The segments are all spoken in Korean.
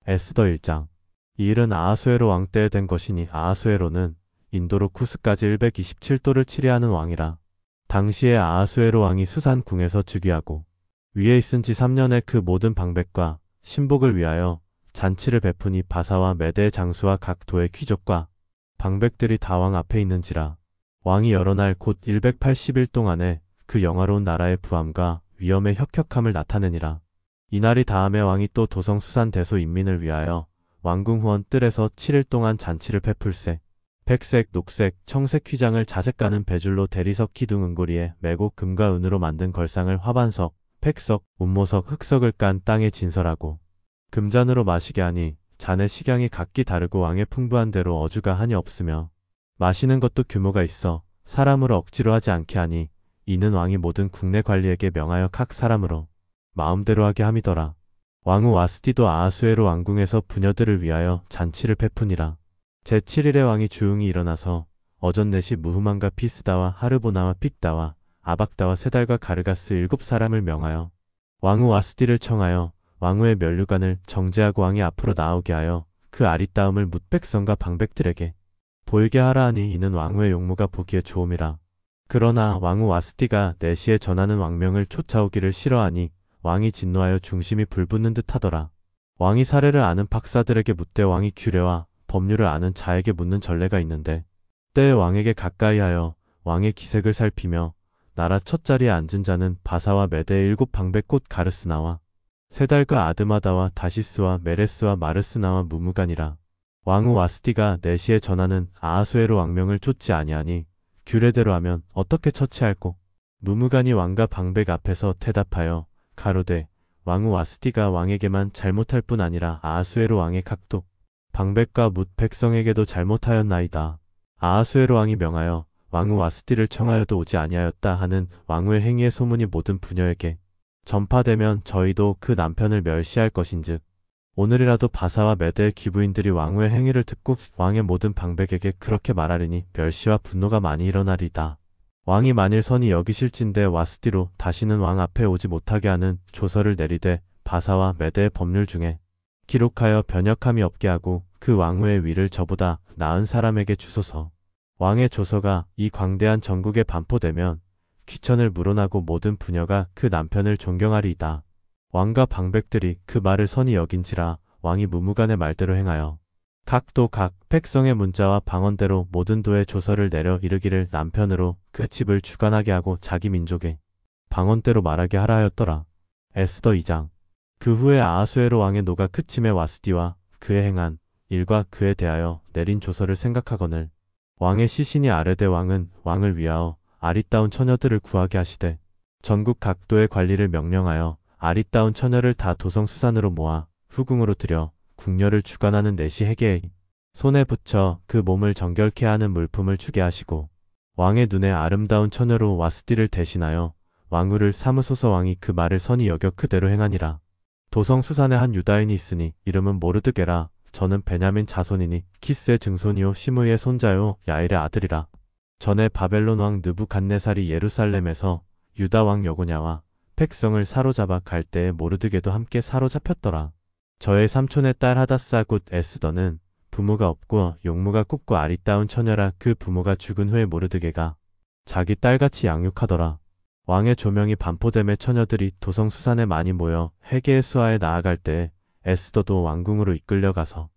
에스더 1장. 이 일은 아하수에로 왕 때에 된 것이니 아하수에로는 인도로 쿠스까지 127도를 치리하는 왕이라. 당시에 아하수에로 왕이 수산 궁에서 즉위하고 위에 있은 지 3년에 그 모든 방백과 신복을 위하여 잔치를 베푸니 바사와 메대의 장수와 각 도의 귀족과 방백들이 다 왕 앞에 있는지라. 왕이 여러 날 곧 180일 동안에 그 영화로운 나라의 부함과 위엄의 혁혁함을 나타내니라. 이날이 다음에 왕이 또 도성 수산 대소 인민을 위하여 왕궁 후원 뜰에서 7일 동안 잔치를 베풀세. 백색, 녹색, 청색 휘장을 자색 가는 배줄로 대리석 기둥 은고리에 매고 금과 은으로 만든 걸상을 화반석, 팩석, 운모석, 흑석을 깐 땅에 진설하고 금잔으로 마시게 하니 잔의 식양이 각기 다르고 왕의 풍부한 대로 어주가 한이 없으며 마시는 것도 규모가 있어 사람으로 억지로 하지 않게 하니 이는 왕이 모든 국내 관리에게 명하여 각 사람으로 마음대로 하게 함이더라. 왕후 와스디도 아하수에로 왕궁에서 부녀들을 위하여 잔치를 베푸니라. 제7일에 왕이 주웅이 일어나서 어전넷이 무후만과 피스다와 하르보나와 픽다와 아박다와 세달과 가르가스 7사람을 명하여 왕후 와스디를 청하여 왕후의 면류관을 정제하고 왕이 앞으로 나오게 하여 그 아리따움을 뭇 백성과 방백들에게 보이게 하라 하니 이는 왕후의 용모가 보기에 좋음이라. 그러나 왕후 와스디가 내시에 전하는 왕명을 쫓아오기를 싫어하니 왕이 진노하여 중심이 불붙는 듯 하더라. 왕이 사례를 아는 박사들에게 묻되 왕이 규례와 법률을 아는 자에게 묻는 전례가 있는데 때에 왕에게 가까이하여 왕의 기색을 살피며 나라 첫 자리에 앉은 자는 바사와 메대의 7방백 곧 가르스나와 세달과 아드마다와 다시스와 메레스와 마르스나와 무무간이라. 왕후 와스디가 내시에 전하는 아하수에로 왕명을 쫓지 아니하니 규례대로 하면 어떻게 처치할꼬? 무무간이 왕과 방백 앞에서 대답하여 가로되 왕후 와스디가 왕에게만 잘못할 뿐 아니라 아하수에로 왕의 각도 방백과 뭇 백성에게도 잘못하였나이다. 아하수에로 왕이 명하여 왕후 와스디를 청하여도 오지 아니하였다 하는 왕후의 행위의 소문이 모든 부녀에게 전파되면 저희도 그 남편을 멸시할 것인즉 오늘이라도 바사와 메대의 귀부인들이 왕후의 행위를 듣고 왕의 모든 방백에게 그렇게 말하리니 멸시와 분노가 많이 일어나리다. 왕이 만일 선이 여기실진대 와스디로 다시는 왕 앞에 오지 못하게 하는 조서를 내리되 바사와 메대의 법률 중에 기록하여 변역함이 없게 하고 그 왕후의 위를 저보다 나은 사람에게 주소서. 왕의 조서가 이 광대한 전국에 반포되면 귀천을 물어나고 모든 부녀가 그 남편을 존경하리이다. 왕과 방백들이 그 말을 선히 여긴지라 왕이 무무간의 말대로 행하여 각도 각 백성의 문자와 방언대로 모든 도에 조서를 내려 이르기를 남편으로 그 집을 주관하게 하고 자기 민족의 방언대로 말하게 하라 하였더라. 에스더 2장. 그 후에 아하수에로 왕의 노가 크침에 와스디와 그의 행한 일과 그에 대하여 내린 조서를 생각하거늘 왕의 시신이 아르데 왕은 왕을 위하여 아리따운 처녀들을 구하게 하시되 전국 각도의 관리를 명령하여 아리따운 처녀를 다 도성 수산으로 모아 후궁으로 들여 궁녀를 주관하는 내시 해계의 손에 붙여 그 몸을 정결케 하는 물품을 주게 하시고 왕의 눈에 아름다운 처녀로 와스디를 대신하여 왕후를 삼으소서. 왕이 그 말을 선히 여겨 그대로 행하니라. 도성 수산에 한 유다인이 있으니 이름은 모르드게라. 저는 베냐민 자손이니 키스의 증손이요 시므이의 손자요 야일의 아들이라. 전에 바벨론 왕 느부갓네살이 예루살렘에서 유다 왕 여고냐와 백성을 사로잡아 갈 때에 모르드게도 함께 사로잡혔더라. 저의 삼촌의 딸 하다사 곧 에스더는 부모가 없고 용모가 굽고 아리따운 처녀라. 그 부모가 죽은 후에 모르드게가 자기 딸같이 양육하더라. 왕의 조명이 반포됨에 처녀들이 도성 수산에 많이 모여 해계의 수하에 나아갈 때에 에스더도 왕궁으로 이끌려가서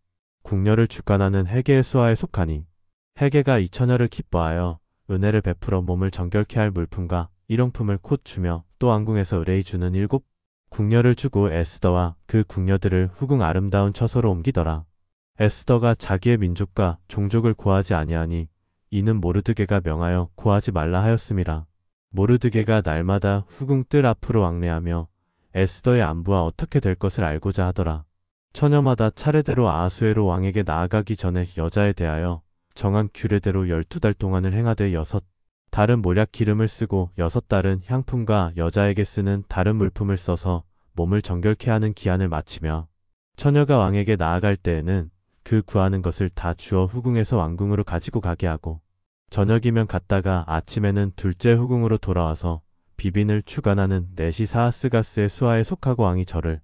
궁녀를 주관하는 해계의 수하에 속하니 해계가 이 처녀를 기뻐하여 은혜를 베풀어 몸을 정결케 할 물품과 일용품을 곧 주며 또 왕궁에서 의뢰이 주는 7 궁녀를 주고 에스더와 그 궁녀들을 후궁 아름다운 처소로 옮기더라. 에스더가 자기의 민족과 종족을 고하지 아니하니 이는 모르드게가 명하여 고하지 말라 하였음이라. 모르드게가 날마다 후궁 뜰 앞으로 왕래하며 에스더의 안부와 어떻게 될 것을 알고자 하더라. 처녀마다 차례대로 아하수에로 왕에게 나아가기 전에 여자에 대하여 정한 규례대로 12달 동안을 행하되 6달은 몰약 기름을 쓰고 6달은 향품과 여자에게 쓰는 다른 물품을 써서 몸을 정결케 하는 기한을 마치며 처녀가 왕에게 나아갈 때에는 그 구하는 것을 다 주어 후궁에서 왕궁으로 가지고 가게 하고 저녁이면 갔다가 아침에는 둘째 후궁으로 돌아와서 비빈을 주관하는 네시 사하스가스의 수하에 속하고 왕이 저를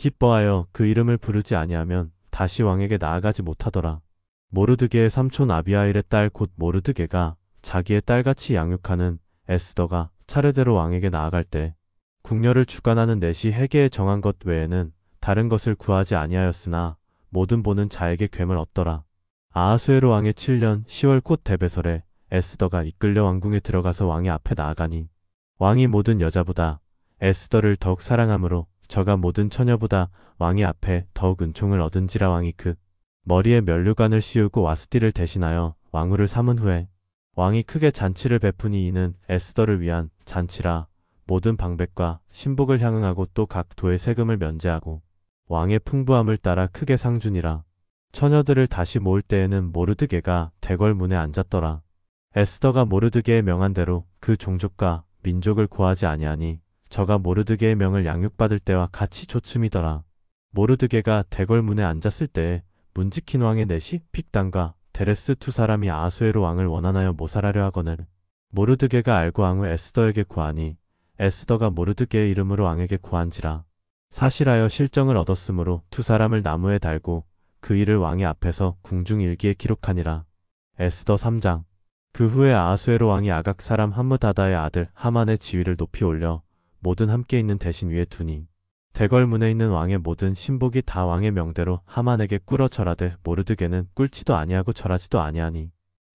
기뻐하여 그 이름을 부르지 아니하면 다시 왕에게 나아가지 못하더라. 모르드게의 삼촌 아비하일의 딸 곧 모르드게가 자기의 딸같이 양육하는 에스더가 차례대로 왕에게 나아갈 때 궁녀를 주관하는 넷이 헤게에 정한 것 외에는 다른 것을 구하지 아니하였으나 모든 보는 자에게 괴물 얻더라. 아하수에로 왕의 7년 10월 곧 데베설에 에스더가 이끌려 왕궁에 들어가서 왕의 앞에 나아가니 왕이 모든 여자보다 에스더를 더욱 사랑하므로 저가 모든 처녀보다 왕의 앞에 더욱 은총을 얻은지라. 왕이 그 머리에 면류관을 씌우고 와스띠를 대신하여 왕후를 삼은 후에 왕이 크게 잔치를 베푸니 이는 에스더를 위한 잔치라. 모든 방백과 신복을 향응하고 또 각 도의 세금을 면제하고 왕의 풍부함을 따라 크게 상주니라. 처녀들을 다시 모을 때에는 모르드게가 대궐문에 앉았더라. 에스더가 모르드게의 명한 대로 그 종족과 민족을 구하지 아니하니 저가 모르드게의 명을 양육받을 때와 같이 조춤이더라. 모르드게가 대궐문에 앉았을 때에 문지킨 왕의 넷이 픽단과 데레스 두 사람이 아하수에로 왕을 원하여 모살하려 하거늘 모르드게가 알고 왕후 에스더에게 구하니 에스더가 모르드게의 이름으로 왕에게 구한지라. 사실하여 실정을 얻었으므로 두 사람을 나무에 달고 그 일을 왕의 앞에서 궁중일기에 기록하니라. 에스더 3장. 그 후에 아하수에로 왕이 아각 사람 함므다다의 아들 하만의 지위를 높이 올려 모든 함께 있는 대신 위에 두니 대궐문에 있는 왕의 모든 신복이 다 왕의 명대로 하만에게 꿇어 절하되 모르드게는 꿇지도 아니하고 절하지도 아니하니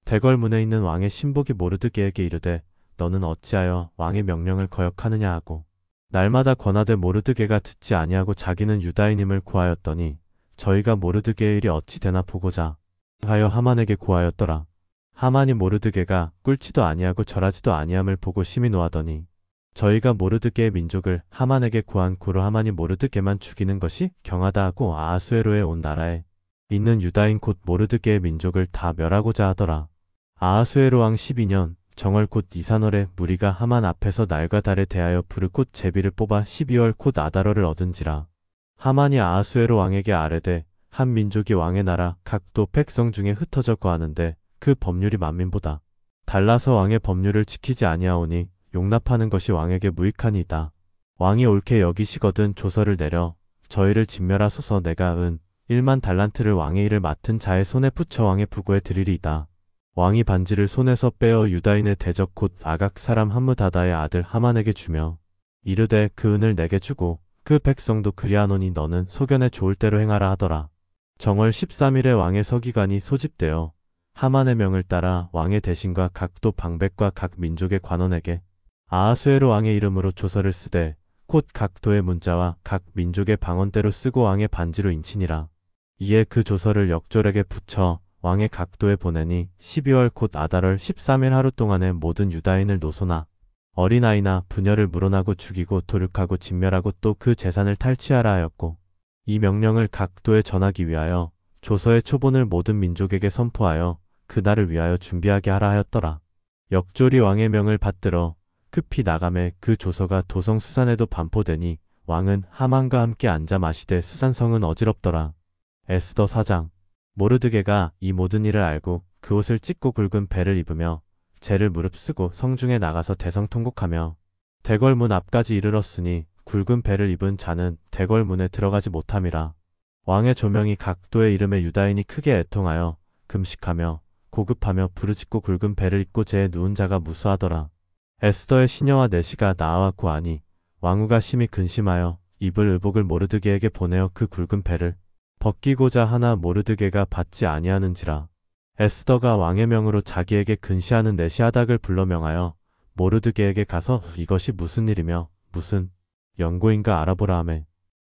대궐문에 있는 왕의 신복이 모르드게에게 이르되 너는 어찌하여 왕의 명령을 거역하느냐 하고 날마다 권하되 모르드게가 듣지 아니하고 자기는 유다인임을 구하였더니 저희가 모르드게의 일이 어찌 되나 보고자 하여 하만에게 구하였더라. 하만이 모르드게가 꿇지도 아니하고 절하지도 아니함을 보고 심히 노하더니 저희가 모르드게의 민족을 하만에게 구한 고로 하만이 모르드게만 죽이는 것이 경하다 하고 아하수에로에 온 나라에 있는 유다인 곧 모르드게의 민족을 다 멸하고자 하더라. 아하수에로 왕 12년 정월 곧 이산월에 무리가 하만 앞에서 날과 달에 대하여 부르 곧 제비를 뽑아 12월 곧 아달월을 얻은지라. 하만이 아하수에로 왕에게 아뢰되 한 민족이 왕의 나라 각도 백성 중에 흩어져 거하는데 그 법률이 만민보다 달라서 왕의 법률을 지키지 아니하오니 용납하는 것이 왕에게 무익하니이다. 왕이 옳게 여기시거든 조서를 내려 저희를 진멸하소서. 내가 은 1만 달란트를 왕의 일을 맡은 자의 손에 붙여 왕의 부고에 드리리이다. 왕이 반지를 손에서 빼어 유다인의 대적 곧 아각 사람 함므다다의 아들 하만에게 주며 이르되 그 은을 내게 주고 그 백성도 그리하노니 너는 소견에 좋을 대로 행하라 하더라. 정월 13일에 왕의 서기관이 소집되어 하만의 명을 따라 왕의 대신과 각도 방백과 각 민족의 관원에게 아하수에로 왕의 이름으로 조서를 쓰되 곧 각도의 문자와 각 민족의 방언대로 쓰고 왕의 반지로 인치니라. 이에 그 조서를 역졸에게 붙여 왕의 각도에 보내니 12월 곧 아달월 13일 하루 동안에 모든 유다인을 노소나 어린아이나 부녀를 물어나고 죽이고 도륙하고 진멸하고 또 그 재산을 탈취하라 하였고 이 명령을 각도에 전하기 위하여 조서의 초본을 모든 민족에게 선포하여 그날을 위하여 준비하게 하라 하였더라. 역졸이 왕의 명을 받들어 급히 나가매 그 조서가 도성 수산에도 반포되니 왕은 하만과 함께 앉아 마시되 수산성은 어지럽더라. 에스더 4장. 모르드게가 이 모든 일을 알고 그 옷을 찢고 굵은 배를 입으며 재를 무릅쓰고 성중에 나가서 대성통곡하며 대궐문 앞까지 이르렀으니 굵은 배를 입은 자는 대궐문에 들어가지 못함이라. 왕의 조명이 각도의 이름에 유다인이 크게 애통하여 금식하며 고급하며 부르짖고 굵은 배를 입고 재에 누운 자가 무수하더라. 에스더의 시녀와 내시가 나아와 구하니 왕후가 심히 근심하여 입을 의복을 모르드게에게 보내어 그 굵은 배를 벗기고자 하나 모르드게가 받지 아니하는지라. 에스더가 왕의 명으로 자기에게 근시하는 내시 하닥을 불러 명하여 모르드게에게 가서 이것이 무슨 일이며 무슨 연고인가 알아보라 하매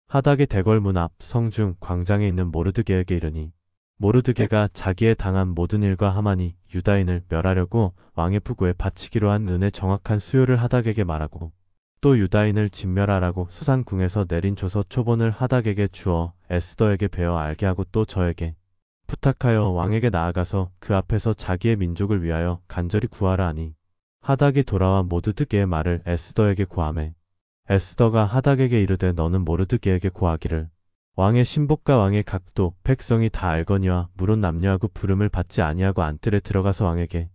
하닥이 대궐문 앞 성중 광장에 있는 모르드게에게 이르니 모르드게가 자기의 당한 모든 일과 하만이 유다인을 멸하려고 왕의 부고에 바치기로 한 은의 정확한 수요를 하닥에게 말하고 또 유다인을 진멸하라고 수산궁에서 내린 조서 초본을 하닥에게 주어 에스더에게 베어 알게 하고 또 저에게 부탁하여 왕에게 나아가서 그 앞에서 자기의 민족을 위하여 간절히 구하라 하니 하닥이 돌아와 모르드게의 말을 에스더에게 고하매 에스더가 하닥에게 이르되 너는 모르드게에게 고하기를 왕의 신복과 왕의 각도 백성이 다 알거니와 물은 남녀하고 부름을 받지 아니하고 안뜰에 들어가서 왕에게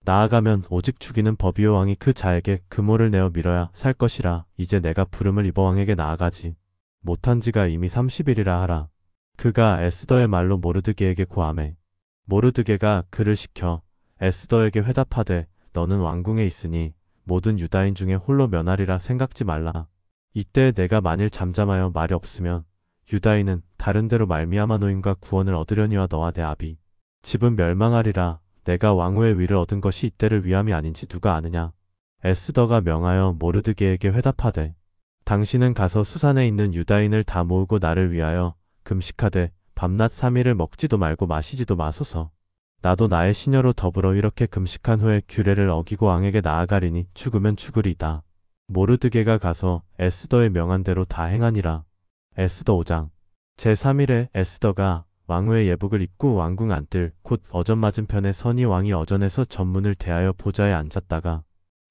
나아가면 오직 죽이는 법이요 왕이 그 자에게 금호를 내어 밀어야 살 것이라. 이제 내가 부름을 입어 왕에게 나아가지 못한 지가 이미 30일이라 하라. 그가 에스더의 말로 모르드게에게 고하매 모르드게가 그를 시켜 에스더에게 회답하되 너는 왕궁에 있으니 모든 유다인 중에 홀로 면하리라 생각지 말라. 이때 내가 만일 잠잠하여 말이 없으면 유다인은 다른 데로 말미암아 노임과 구원을 얻으려니와 너와 내 아비 집은 멸망하리라. 내가 왕후의 위를 얻은 것이 이때를 위함이 아닌지 누가 아느냐. 에스더가 명하여 모르드게에게 회답하되 당신은 가서 수산에 있는 유다인을 다 모으고 나를 위하여 금식하되 밤낮 3일을 먹지도 말고 마시지도 마소서. 나도 나의 시녀로 더불어 이렇게 금식한 후에 규례를 어기고 왕에게 나아가리니 죽으면 죽으리이다. 모르드게가 가서 에스더의 명한 대로 다 행하니라. 에스더 5장 제3일에 에스더가 왕후의 예복을 입고 왕궁 안뜰 곧 어전 맞은편에 서니 왕이 어전에서 전문을 대하여 보좌에 앉았다가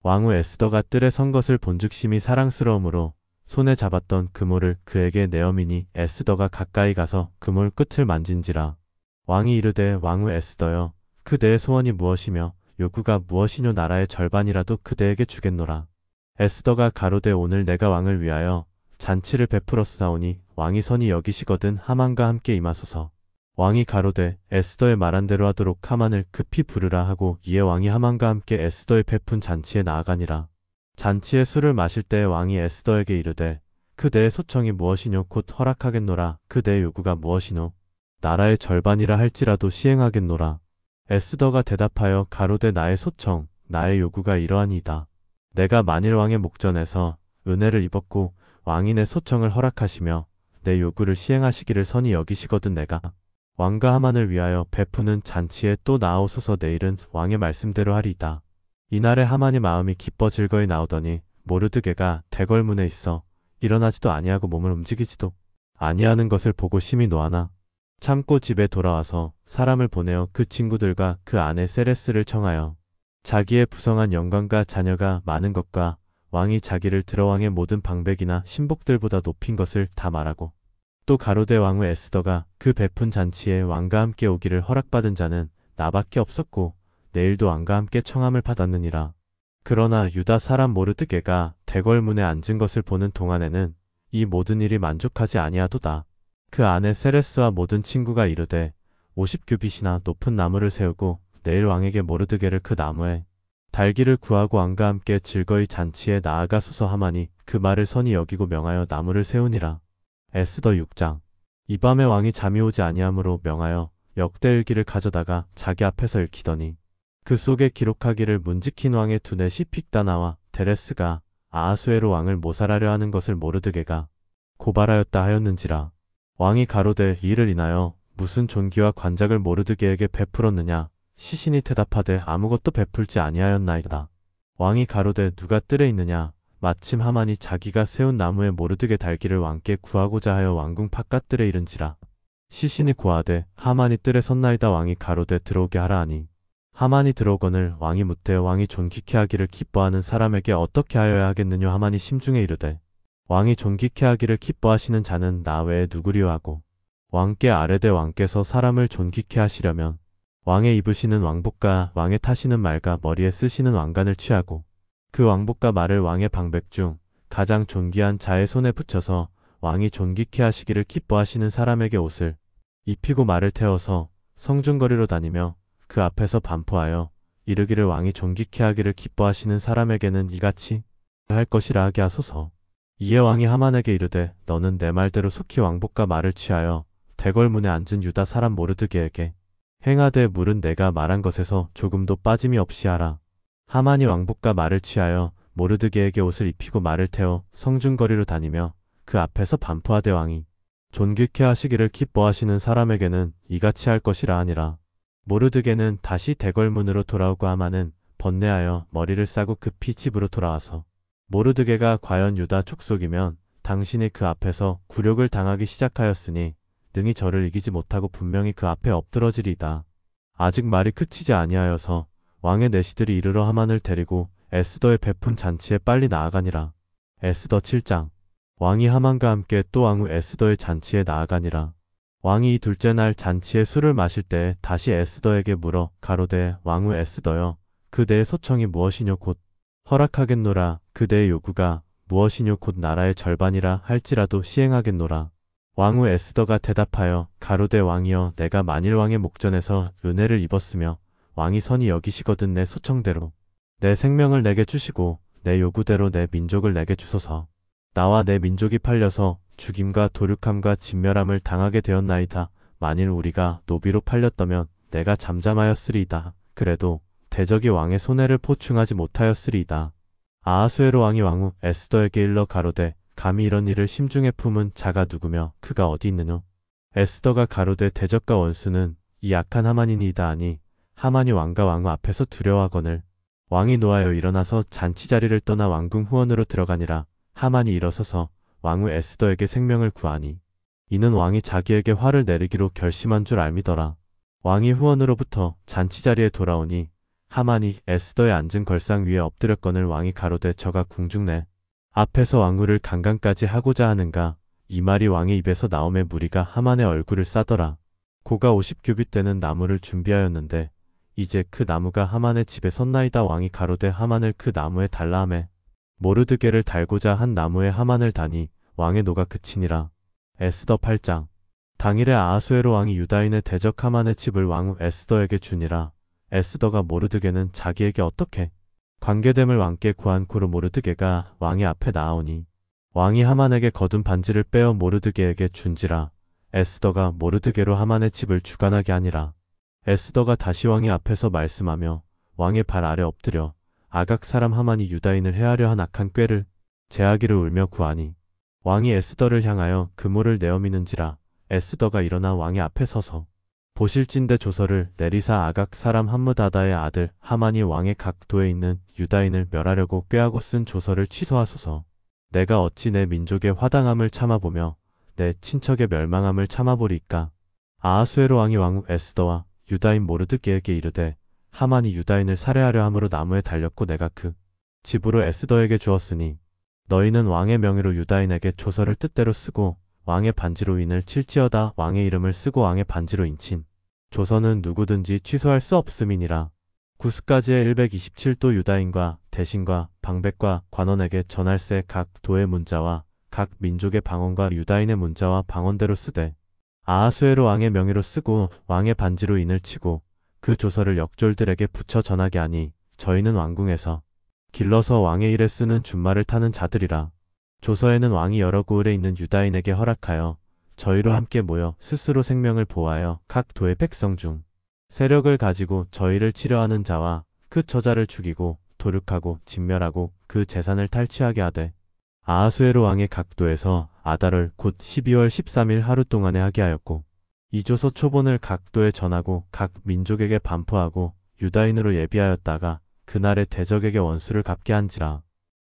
왕후 에스더가 뜰에 선 것을 본즉 심히 사랑스러움으로 손에 잡았던 그모를 그에게 내어미니 에스더가 가까이 가서 그몰 끝을 만진지라. 왕이 이르되 왕후 에스더여 그대의 소원이 무엇이며 요구가 무엇이뇨. 나라의 절반이라도 그대에게 주겠노라. 에스더가 가로되 오늘 내가 왕을 위하여 잔치를 베풀었사오니 왕이 선히 여기시거든 하만과 함께 임하소서. 왕이 가로되 에스더의 말한 대로 하도록 하만을 급히 부르라 하고 이에 왕이 하만과 함께 에스더의 베푼 잔치에 나아가니라. 잔치에 술을 마실 때 왕이 에스더에게 이르되 그대의 소청이 무엇이뇨. 곧 허락하겠노라. 그대의 요구가 무엇이뇨. 나라의 절반이라 할지라도 시행하겠노라. 에스더가 대답하여 가로되 나의 소청 나의 요구가 이러하니이다. 내가 만일 왕의 목전에서 은혜를 입었고 왕이 내 소청을 허락하시며 내 요구를 시행하시기를 선히 여기시거든 내가 왕과 하만을 위하여 베푸는 잔치에 또 나아오소서. 내일은 왕의 말씀대로 하리이다. 이날에 하만이 마음이 기뻐 즐거이 나오더니 모르드게가 대궐문에 있어 일어나지도 아니하고 몸을 움직이지도 아니하는 것을 보고 심히 노하나 참고 집에 돌아와서 사람을 보내어 그 친구들과 그 아내 세레스를 청하여 자기의 부성한 영광과 자녀가 많은 것과 왕이 자기를 들어 왕의 모든 방백이나 신복들보다 높인 것을 다 말하고 또 가로되 왕후 에스더가 그 베푼 잔치에 왕과 함께 오기를 허락받은 자는 나밖에 없었고 내일도 왕과 함께 청함을 받았느니라. 그러나 유다 사람 모르드게가 대궐문에 앉은 것을 보는 동안에는 이 모든 일이 만족하지 아니하도다. 그 아내 세레스와 모든 친구가 이르되 50규빗이나 높은 나무를 세우고 내일 왕에게 모르드게를 그 나무에 달기를 구하고 왕과 함께 즐거이 잔치에 나아가소서 하마니 그 말을 선히 여기고 명하여 나무를 세우니라. 에스더 6장 이 밤에 왕이 잠이 오지 아니하므로 명하여 역대일기를 가져다가 자기 앞에서 읽히더니 그 속에 기록하기를 문지킨 왕의 두넷이 픽다나와 데레스가 아하수에로 왕을 모살하려 하는 것을 모르드게가 고발하였다 하였는지라. 왕이 가로되 이를 인하여 무슨 존귀와 관작을 모르드게에게 베풀었느냐. 시신이 대답하되 아무것도 베풀지 아니하였나이다. 왕이 가로되 누가 뜰에 있느냐. 마침 하만이 자기가 세운 나무에 모르드게 달기를 왕께 구하고자 하여 왕궁 바깥뜰에 이른지라. 시신이 고하되 하만이 뜰에 섰나이다. 왕이 가로되 들어오게 하라 하니 하만이 들어오거늘 왕이 묻되 왕이 존귀케 하기를 기뻐하는 사람에게 어떻게 하여야 하겠느냐. 하만이 심중에 이르되 왕이 존귀케 하기를 기뻐하시는 자는 나 외에 누구리요 하고 왕께 아뢰되 왕께서 사람을 존귀케 하시려면 왕의 입으시는 왕복과 왕의 타시는 말과 머리에 쓰시는 왕관을 취하고 그 왕복과 말을 왕의 방백 중 가장 존귀한 자의 손에 붙여서 왕이 존귀케 하시기를 기뻐하시는 사람에게 옷을 입히고 말을 태워서 성중거리로 다니며 그 앞에서 반포하여 이르기를 왕이 존귀케 하기를 기뻐하시는 사람에게는 이같이 할 것이라 하게 하소서. 이에 왕이 하만에게 이르되 너는 내 말대로 속히 왕복과 말을 취하여 대궐문에 앉은 유다 사람 모르드게에게 행하되 물은 내가 말한 것에서 조금도 빠짐이 없이 하라. 하만이 왕복과 말을 취하여 모르드게에게 옷을 입히고 말을 태워 성중거리로 다니며 그 앞에서 반포하되 왕이 존귀케 하시기를 기뻐하시는 사람에게는 이같이 할 것이라 하니라. 모르드게는 다시 대궐문으로 돌아오고 하만은 번뇌하여 머리를 싸고 급히 집으로 돌아와서 모르드게가 과연 유다 족속이면 당신이 그 앞에서 굴욕을 당하기 시작하였으니 능히 저를 이기지 못하고 분명히 그 앞에 엎드러지리이다. 아직 말이 그치지 아니하여서 왕의 내시들이 이르러 하만을 데리고 에스더의 베푼 잔치에 빨리 나아가니라. 에스더 7장 왕이 하만과 함께 또 왕후 에스더의 잔치에 나아가니라. 왕이 이 둘째 날 잔치에 술을 마실 때 다시 에스더에게 물어 가로되 왕후 에스더여 그대의 소청이 무엇이뇨. 곧 허락하겠노라. 그대의 요구가 무엇이뇨 곧 나라의 절반이라 할지라도 시행하겠노라. 왕후 에스더가 대답하여 가로되 왕이여 내가 만일 왕의 목전에서 은혜를 입었으며 왕이 선히 여기시거든 내 소청대로 내 생명을 내게 주시고 내 요구대로 내 민족을 내게 주소서. 나와 내 민족이 팔려서 죽임과 도륙함과 진멸함을 당하게 되었나이다. 만일 우리가 노비로 팔렸다면 내가 잠잠하였으리이다. 그래도 대적이 왕의 손해를 포충하지 못하였으리이다. 아하수에로 왕이 왕후 에스더에게 일러 가로되 감히 이런 일을 심중에 품은 자가 누구며 그가 어디 있느뇨? 에스더가 가로되 대적과 원수는 이 악한 하만이니이다 하니 하만이 왕과 왕후 앞에서 두려워하거늘 왕이 노하여 일어나서 잔치자리를 떠나 왕궁 후원으로 들어가니라. 하만이 일어서서 왕후 에스더에게 생명을 구하니 이는 왕이 자기에게 화를 내리기로 결심한 줄 알미더라. 왕이 후원으로부터 잔치자리에 돌아오니 하만이 에스더의 앉은 걸상 위에 엎드렸거늘 왕이 가로되 저가 궁중 내 앞에서 왕후를 강간까지 하고자 하는가. 이 말이 왕의 입에서 나오매 무리가 하만의 얼굴을 싸더라. 고가 50규빗 되는 나무를 준비하였는데 이제 그 나무가 하만의 집에 섰나이다. 왕이 가로되 하만을 그 나무에 달라 하매 모르드게를 달고자 한 나무에 하만을 다니 왕의 노가 그치니라. 에스더 8장. 당일에 아하수에로 왕이 유다인의 대적 하만의 집을 왕후 에스더에게 주니라. 에스더가 모르드게는 자기에게 어떻게 관계됨을 왕께 구한 고로 모르드게가 왕의 앞에 나아오니 왕이 하만에게 거둔 반지를 빼어 모르드게에게 준지라. 에스더가 모르드게로 하만의 집을 주관하게 하니라. 에스더가 다시 왕의 앞에서 말씀하며 왕의 발 아래 엎드려 아각 사람 하만이 유다인을 해하려 한 악한 꾀를 제하기를 울며 구하니 왕이 에스더를 향하여 그물을 내어미는지라. 에스더가 일어나 왕의 앞에 서서 보실진대 조서를 내리사 아각 사람 함므다다의 아들 하만이 왕의 각 도에 있는 유다인을 멸하려고 꾀하고 쓴 조서를 취소하소서. 내가 어찌 내 민족의 화당함을 참아보며 내 친척의 멸망함을 참아보리이까. 아하수에로 왕이 왕후 에스더와 유다인 모르드게에게 이르되 하만이 유다인을 살해하려 함으로 나무에 달렸고 내가 그 집으로 에스더에게 주었으니 너희는 왕의 명의로 유다인에게 조서를 뜻대로 쓰고 왕의 반지로 인을 칠지어다. 왕의 이름을 쓰고 왕의 반지로 인친 조서는 누구든지 취소할 수 없음이니라. 구스까지의 127도 유다인과 대신과 방백과 관원에게 전할세 각 도의 문자와 각 민족의 방언과 유다인의 문자와 방언대로 쓰되 아하수에로 왕의 명의로 쓰고 왕의 반지로 인을 치고 그 조서를 역졸들에게 붙여 전하게 하니 저희는 왕궁에서 길러서 왕의 일에 쓰는 준말을 타는 자들이라. 조서에는 왕이 여러 고을에 있는 유다인에게 허락하여 저희로 함께 모여 스스로 생명을 보호하여 각 도의 백성 중 세력을 가지고 저희를 치려하는 자와 그 저자를 죽이고 도륙하고 진멸하고 그 재산을 탈취하게 하되 아하수에로 왕의 각 도에서 아달월 곧 12월 13일 하루 동안에 하게 하였고 이 조서 초본을 각 도에 전하고 각 민족에게 반포하고 유다인으로 예비하였다가 그날에 대적에게 원수를 갚게 한지라.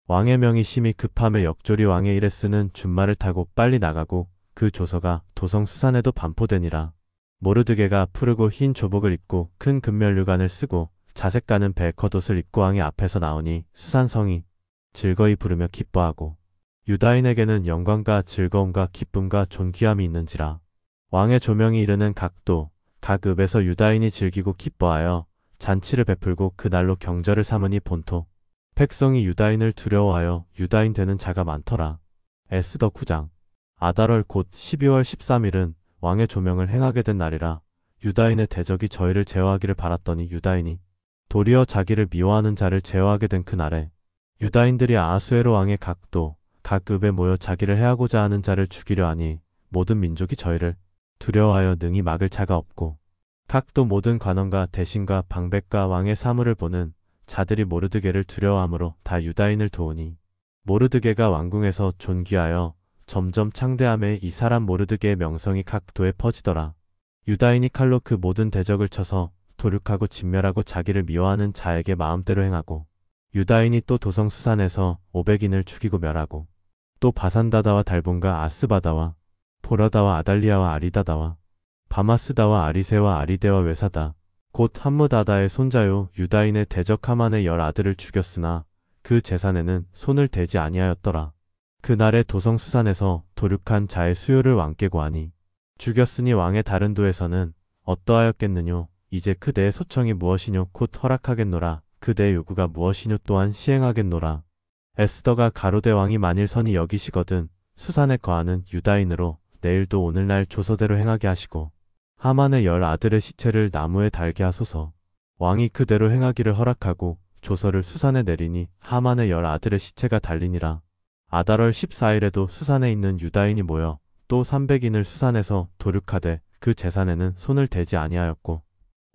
왕의 명이 심히 급함에 역졸이 왕의 일에 쓰는 준말을 타고 빨리 나가고 그 조서가 도성 수산에도 반포되니라. 모르드게가 푸르고 흰 조복을 입고 큰 금면류관을 쓰고 자색 가는 배 겉옷을 입고 왕의 앞에서 나오니 수산성이 즐거이 부르며 기뻐하고 유다인에게는 영광과 즐거움과 기쁨과 존귀함이 있는지라. 왕의 조명이 이르는 각도 각 읍에서 유다인이 즐기고 기뻐하여 잔치를 베풀고 그날로 경절을 삼으니 본토 백성이 유다인을 두려워하여 유다인 되는 자가 많더라. 에스더 9장. 아달월 곧 12월 13일은 왕의 조명을 행하게 된 날이라. 유다인의 대적이 저희를 제어하기를 바랐더니 유다인이 도리어 자기를 미워하는 자를 제어하게 된 그날에 유다인들이 아하수에로 왕의 각도 각 읍에 모여 자기를 해하고자 하는 자를 죽이려 하니 모든 민족이 저희를 두려워하여 능히 막을 자가 없고 각도 모든 관원과 대신과 방백과 왕의 사물을 보는 자들이 모르드게를 두려워하므로 다 유다인을 도우니 모르드게가 왕궁에서 존귀하여 점점 창대함에 이 사람 모르드게의 명성이 각 도에 퍼지더라. 유다인이 칼로 그 모든 대적을 쳐서 도륙하고 진멸하고 자기를 미워하는 자에게 마음대로 행하고 유다인이 또 도성 수산에서 500인을 죽이고 멸하고 또 바산다다와 달본과 아스바다와 보라다와 아달리아와 아리다다와 바마스다와 아리세와 아리데와 외사다 곧 함므다다의 손자요 유다인의 대적 하만의 10아들을 죽였으나 그 재산에는 손을 대지 아니하였더라. 그날의 도성 수산에서 도륙한 자의 수요를 왕께 고하니 죽였으니 왕의 다른 도에서는 어떠하였겠느뇨. 이제 그대의 소청이 무엇이뇨. 곧 허락하겠노라. 그대의 요구가 무엇이뇨. 또한 시행하겠노라. 에스더가 가로대 왕이 만일 선이 여기시거든 수산에 거하는 유다인으로 내일도 오늘날 조서대로 행하게 하시고 하만의 10 아들의 시체를 나무에 달게 하소서. 왕이 그대로 행하기를 허락하고 조서를 수산에 내리니 하만의 10 아들의 시체가 달리니라. 아달월 14일에도 수산에 있는 유다인이 모여 또 300인을 수산에서 도륙하되 그 제산에는 손을 대지 아니하였고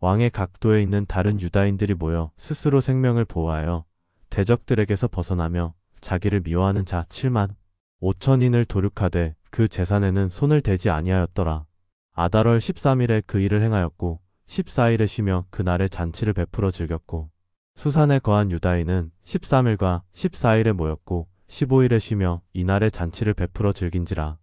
왕의 각도에 있는 다른 유다인들이 모여 스스로 생명을 보호하여 대적들에게서 벗어나며 자기를 미워하는 자 7만 5천인을 도륙하되 그 제산에는 손을 대지 아니하였더라. 아달월 13일에 그 일을 행하였고 14일에 쉬며 그날에 잔치를 베풀어 즐겼고 수산에 거한 유다인은 13일과 14일에 모였고 15일에 쉬며 이날에 잔치를 베풀어 즐긴지라.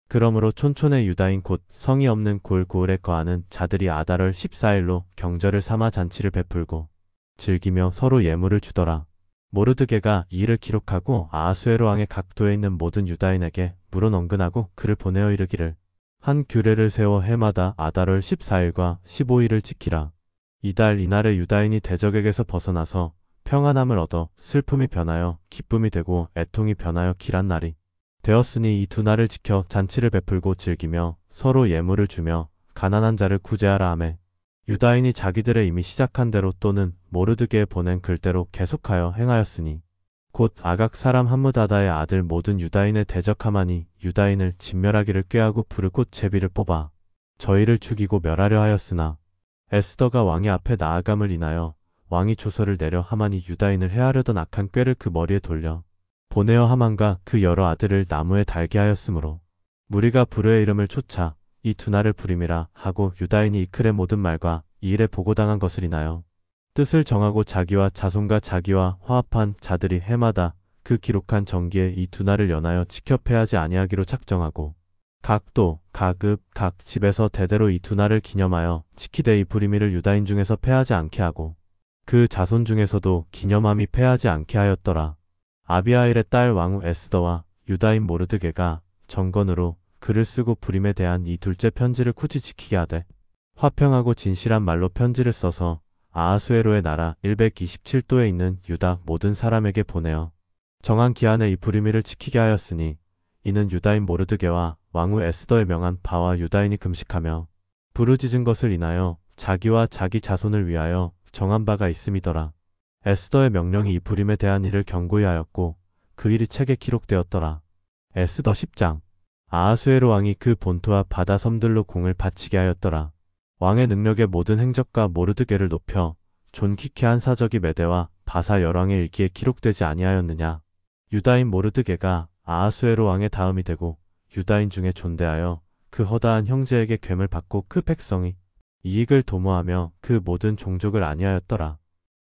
그러므로 촌촌의 유다인 곧 성이 없는 골고을에 거하는 자들이 아달월 14일로 경절을 삼아 잔치를 베풀고 즐기며 서로 예물을 주더라. 모르드게가 이 일을 기록하고 아하수에로 왕의 각도에 있는 모든 유다인에게 물은 언근하고 그를 보내어 이르기를 한 규례를 세워 해마다 아달월 14일과 15일을 지키라. 이달 이날에 유다인이 대적에게서 벗어나서 평안함을 얻어 슬픔이 변하여 기쁨이 되고 애통이 변하여 길한 날이 되었으니 이 두 날을 지켜 잔치를 베풀고 즐기며 서로 예물을 주며 가난한 자를 구제하라 하매 유다인이 자기들의 이미 시작한 대로 또는 모르드게에 보낸 글대로 계속하여 행하였으니 곧 아각 사람 함므다다의 아들 모든 유다인의 대적 하만이 유다인을 진멸하기를 꾀하고 부르고 제비를 뽑아 저희를 죽이고 멸하려 하였으나 에스더가 왕의 앞에 나아감을 인하여 왕이 조서를 내려 하만이 유다인을 해하려던 악한 꾀를 그 머리에 돌려 보내어 하만과 그 여러 아들을 나무에 달게 하였으므로 무리가 부르의 이름을 쫓아 이 두 날을 부림이라 하고 유다인이 이클의 모든 말과 이 일에 보고당한 것을 인하여 뜻을 정하고 자기와 자손과 자기와 화합한 자들이 해마다 그 기록한 정기에 이 두 날을 연하여 지켜 패하지 아니하기로 작정하고 각 도, 각 읍, 각 집에서 대대로 이 두 날을 기념하여 지키되 이 부리미를 유다인 중에서 패하지 않게 하고 그 자손 중에서도 기념함이 패하지 않게 하였더라. 아비하일의 딸 왕후 에스더와 유다인 모르드게가 정건으로 글을 쓰고 부림에 대한 이 둘째 편지를 굳이 지키게 하되 화평하고 진실한 말로 편지를 써서 아하수에로의 나라 127도에 있는 유다 모든 사람에게 보내어 정한 기한에 이 부리미를 지키게 하였으니 이는 유다인 모르드게와 왕후 에스더의 명한 바와 유다인이 금식하며 부르짖은 것을 인하여 자기와 자기 자손을 위하여 정한 바가 있음이더라. 에스더의 명령이 이 부림에 대한 일을 경고히 하였고 그 일이 책에 기록되었더라. 에스더 10장. 아하수에로 왕이 그 본토와 바다 섬들로 공을 바치게 하였더라. 왕의 능력의 모든 행적과 모르드게를 높여 존귀케 한 사적이 메대와 바사 열왕의 일기에 기록되지 아니하였느냐. 유다인 모르드게가 아하수에로 왕의 다음이 되고 유다인 중에 존대하여 그 허다한 형제에게 괴물 받고 그 백성이 이익을 도모하며 그 모든 종족을 아니하였더라.